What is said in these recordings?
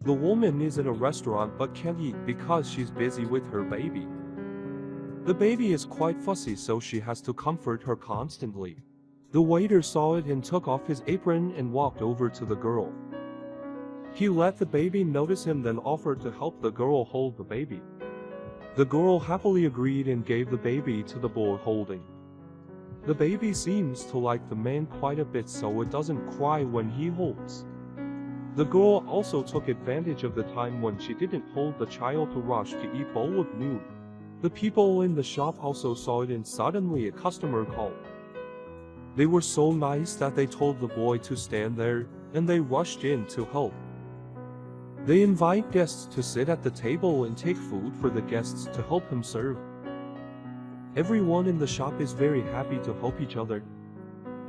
The woman is in a restaurant but can't eat because she's busy with her baby. The baby is quite fussy, so she has to comfort her constantly. The waiter saw it and took off his apron and walked over to the girl. He let the baby notice him, then offered to help the girl hold the baby. The girl happily agreed and gave the baby to the boy holding. The baby seems to like the man quite a bit, so it doesn't cry when he holds. The girl also took advantage of the time when she didn't hold the child to rush to eat bowl of noodle. The people in the shop also saw it, and suddenly a customer called. They were so nice that they told the boy to stand there, and they rushed in to help. They invite guests to sit at the table and take food for the guests to help him serve. Everyone in the shop is very happy to help each other.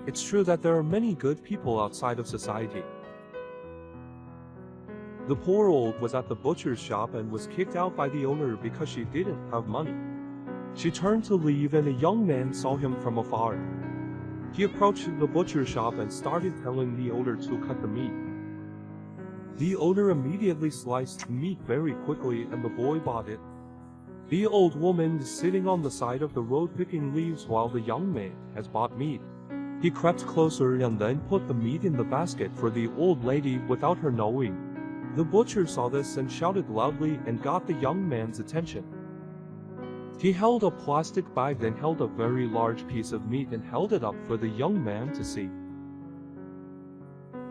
It's true that there are many good people outside of society. The poor old was at the butcher's shop and was kicked out by the owner because she didn't have money. She turned to leave and a young man saw him from afar. He approached the butcher shop and started telling the owner to cut the meat. The owner immediately sliced the meat very quickly and the boy bought it. The old woman is sitting on the side of the road picking leaves while the young man has bought meat. He crept closer and then put the meat in the basket for the old lady without her knowing. The butcher saw this and shouted loudly and got the young man's attention. He held a plastic bag, then held a very large piece of meat and held it up for the young man to see.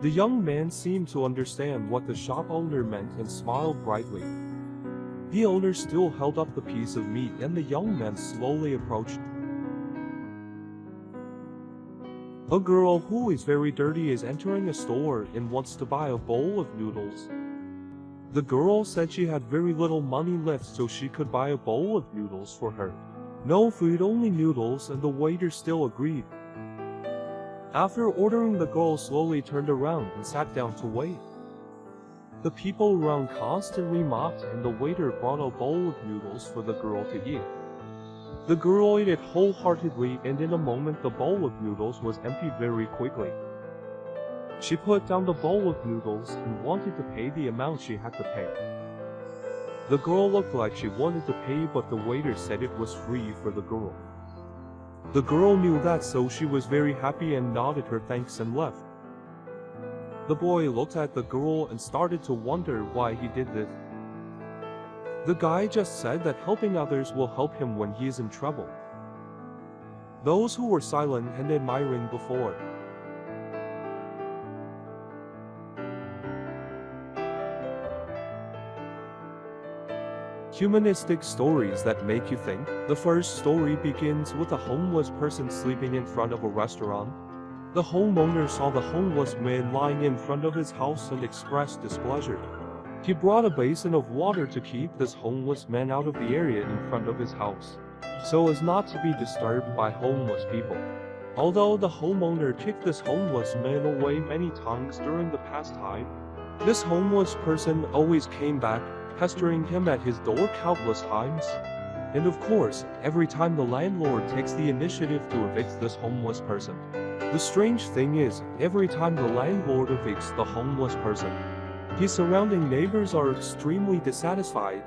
The young man seemed to understand what the shop owner meant and smiled brightly. The owner still held up the piece of meat and the young man slowly approached. A girl who is very dirty is entering a store and wants to buy a bowl of noodles. The girl said she had very little money left, so she could buy a bowl of noodles for her. No food, only noodles, and the waiter still agreed. After ordering, the girl slowly turned around and sat down to wait. The people around constantly mocked, and the waiter brought a bowl of noodles for the girl to eat. The girl ate it wholeheartedly, and in a moment the bowl of noodles was emptied very quickly. She put down the bowl of noodles and wanted to pay the amount she had to pay. The girl looked like she wanted to pay, but the waiter said it was free for the girl. The girl knew that, so she was very happy and nodded her thanks and left. The boy looked at the girl and started to wonder why he did this. The guy just said that helping others will help him when he is in trouble. Those who were silent and admiring before. Humanistic stories that make you think. The first story begins with a homeless person sleeping in front of a restaurant. The homeowner saw the homeless man lying in front of his house and expressed displeasure. He brought a basin of water to keep this homeless man out of the area in front of his house, so as not to be disturbed by homeless people. Although the homeowner kicked this homeless man away many times during the pastime, this homeless person always came back, pestering him at his door countless times. And of course, every time the landlord takes the initiative to evict this homeless person. The strange thing is, every time the landlord evicts the homeless person, his surrounding neighbors are extremely dissatisfied.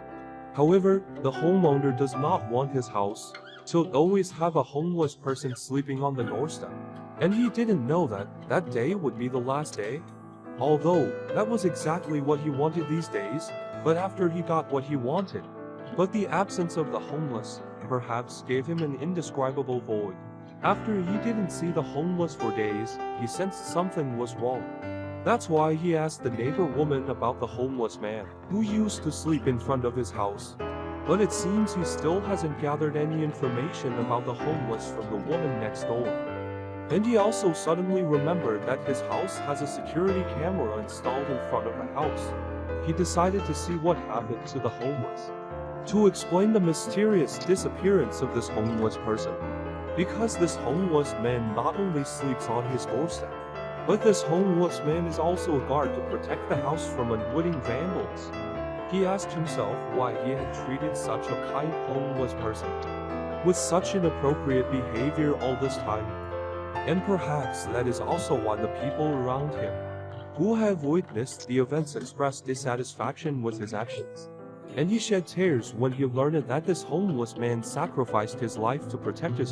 However, the homeowner does not want his house to always have a homeless person sleeping on the doorstep. And he didn't know that that day would be the last day. Although, that was exactly what he wanted these days, but after he got what he wanted. But the absence of the homeless, perhaps, gave him an indescribable void. After he didn't see the homeless for days, he sensed something was wrong. That's why he asked the neighbor woman about the homeless man, who used to sleep in front of his house. But it seems he still hasn't gathered any information about the homeless from the woman next door. And he also suddenly remembered that his house has a security camera installed in front of the house. He decided to see what happened to the homeless, to explain the mysterious disappearance of this homeless person. Because this homeless man not only sleeps on his doorstep, but this homeless man is also a guard to protect the house from unwitting vandals. He asked himself why he had treated such a kind homeless person with such inappropriate behavior all this time. And perhaps that is also why the people around him who have witnessed the events expressed dissatisfaction with his actions. And he shed tears when he learned that this homeless man sacrificed his life to protect his